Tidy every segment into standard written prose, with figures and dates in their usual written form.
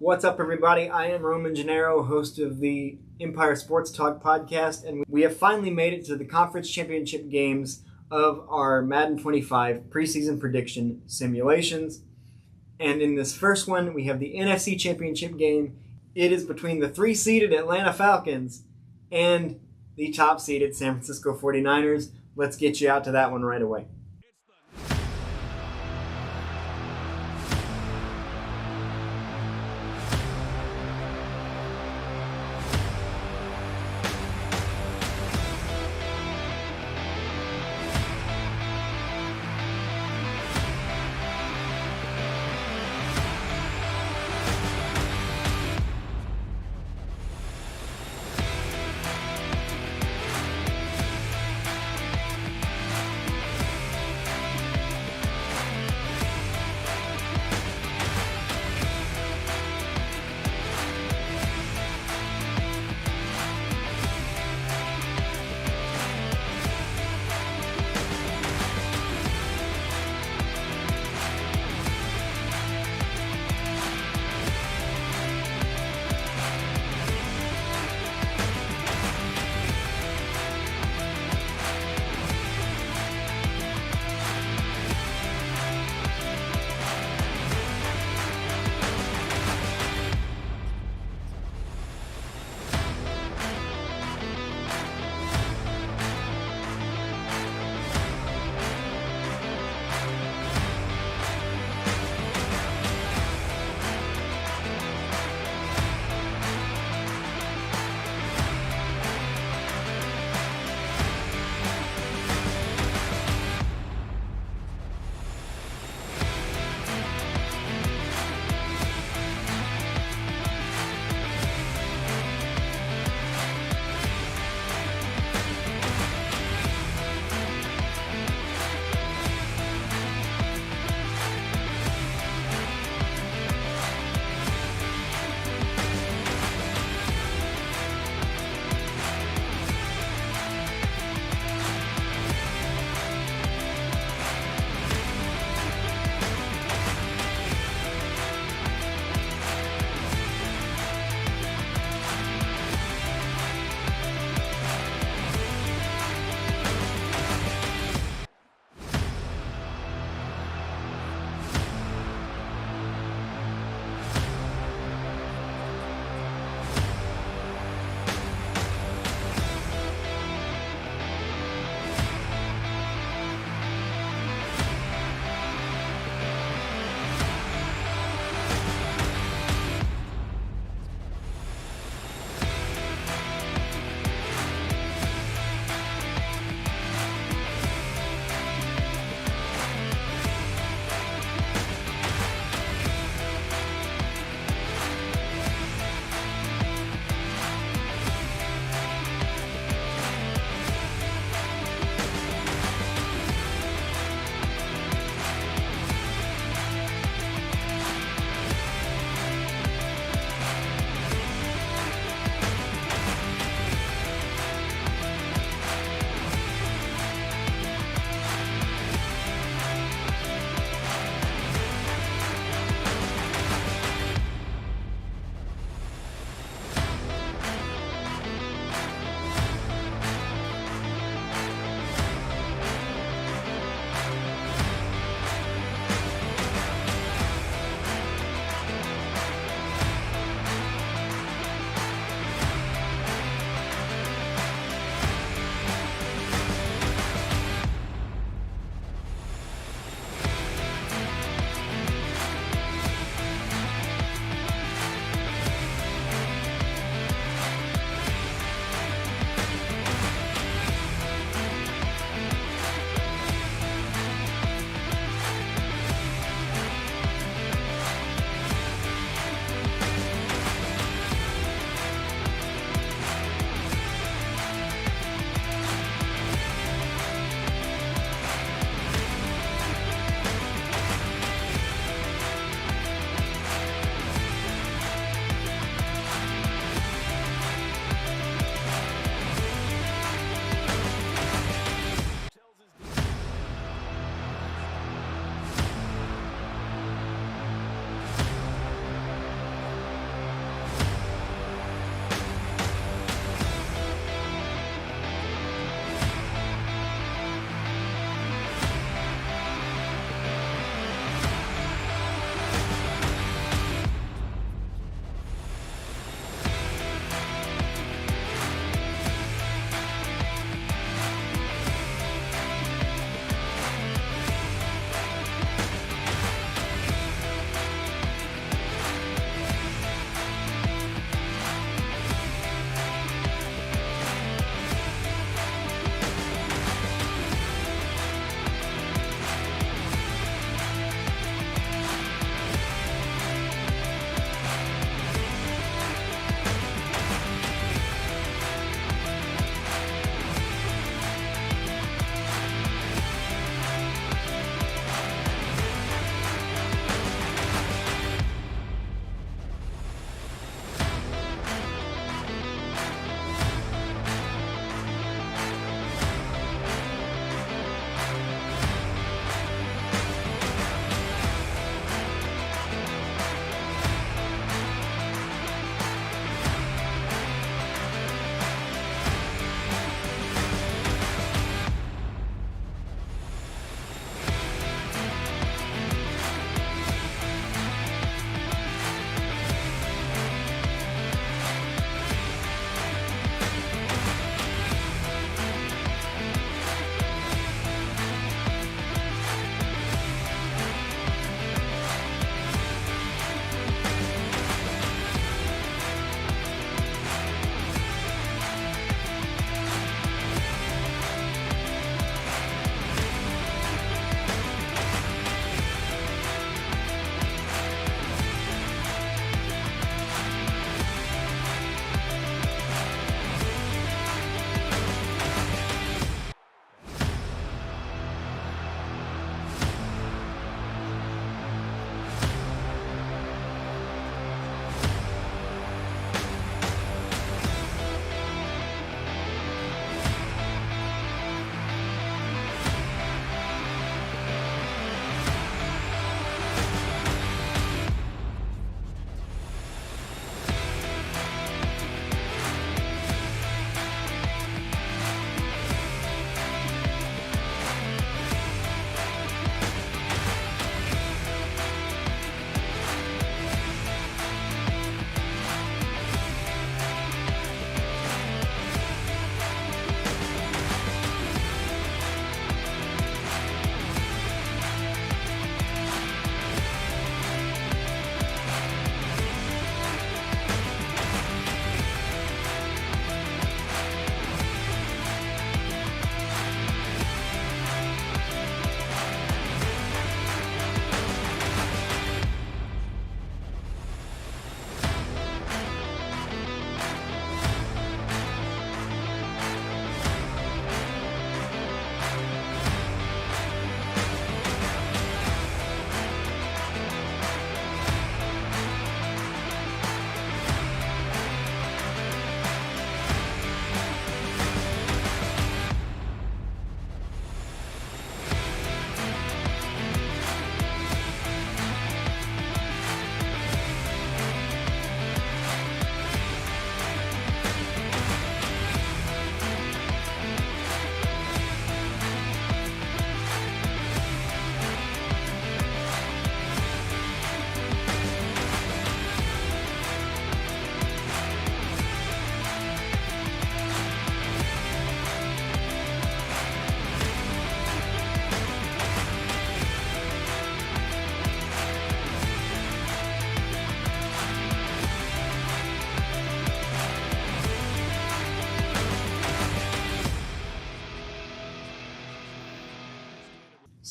What's up, everybody? I am Roman Gennaro, host of the Empire Sports Talk podcast, and we have finally made it to the conference championship games of our Madden 25 preseason prediction simulations. And in this first one, we have the NFC Championship Game. It is between the 3-seeded Atlanta Falcons and the top-seeded San Francisco 49ers. Let's get you out to that one right away.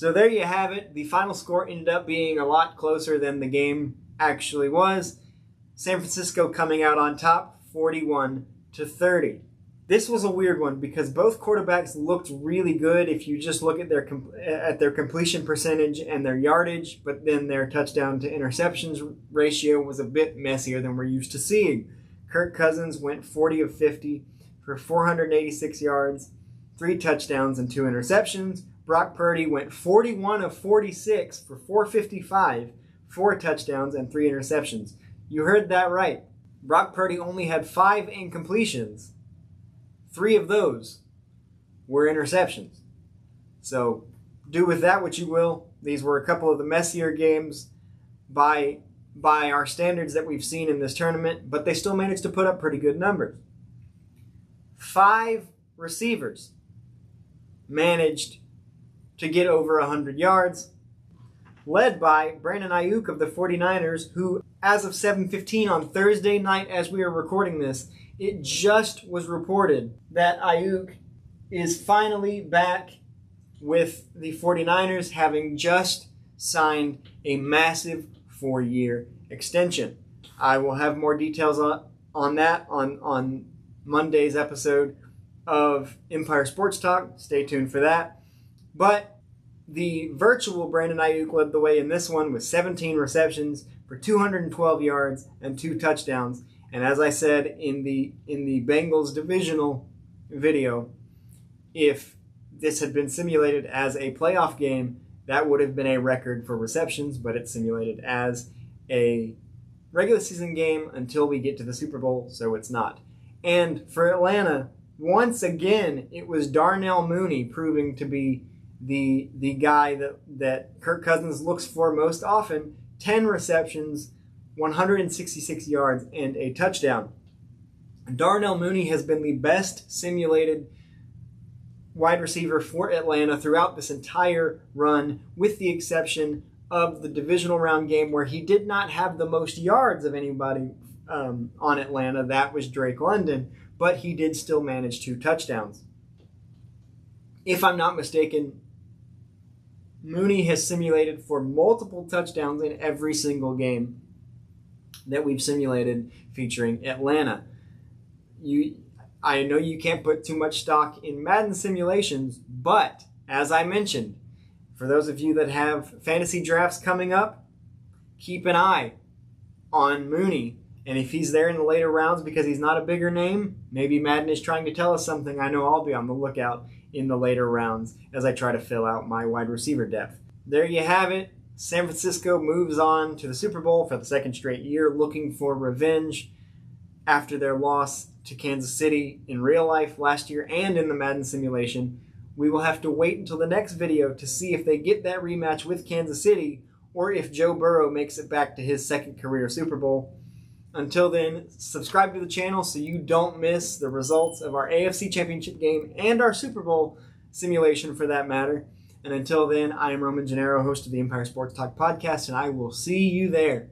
So there you have it. The final score ended up being a lot closer than the game actually was. San Francisco coming out on top, 41-30. This was a weird one because both quarterbacks looked really good if you just look at their completion percentage and their yardage, but then their touchdown to interceptions ratio was a bit messier than we're used to seeing. Kirk Cousins went 40 of 50 for 486 yards, 3 touchdowns and 2 interceptions. Brock Purdy went 41 of 46 for 455, 4 touchdowns and 3 interceptions. You heard that right. Brock Purdy only had 5 incompletions. 3 of those were interceptions. So do with that what you will. These were a couple of the messier games by our standards that we've seen in this tournament, but they still managed to put up pretty good numbers. 5 receivers managed to get over 100 yards, led by Brandon Ayuk of the 49ers, who, as of 7:15 on Thursday night as we are recording this, it just was reported that Ayuk is finally back with the 49ers, having just signed a massive 4-year extension. I will have more details on that on Monday's episode of Empire Sports Talk. Stay tuned for that. But the virtual Brandon Ayuk led the way in this one with 17 receptions for 212 yards and 2 touchdowns. And as I said in the Bengals Divisional video, if this had been simulated as a playoff game, that would have been a record for receptions, but it's simulated as a regular season game until we get to the Super Bowl, so it's not. And for Atlanta, once again, it was Darnell Mooney proving to be the guy that Kirk Cousins looks for most often. 10 receptions, 166 yards, and a touchdown. Darnell Mooney has been the best simulated wide receiver for Atlanta throughout this entire run, with the exception of the divisional round game where he did not have the most yards of anybody on Atlanta. That was Drake London, but he did still manage 2 touchdowns. If I'm not mistaken, Mooney has simulated for multiple touchdowns in every single game that we've simulated featuring Atlanta. I know you can't put too much stock in Madden simulations, but as I mentioned, for those of you that have fantasy drafts coming up, keep an eye on Mooney. And if he's there in the later rounds because he's not a bigger name, maybe Madden is trying to tell us something. I know I'll be on the lookout in the later rounds as I try to fill out my wide receiver depth. There you have it. San Francisco moves on to the Super Bowl for the 2nd straight year, looking for revenge after their loss to Kansas City in real life last year and in the Madden simulation. We will have to wait until the next video to see if they get that rematch with Kansas City or if Joe Burrow makes it back to his 2nd career Super Bowl. Until then, subscribe to the channel so you don't miss the results of our AFC Championship game and our Super Bowl simulation for that matter. And until then, I am Roman Gennaro, host of the Empire Sports Talk podcast, and I will see you there.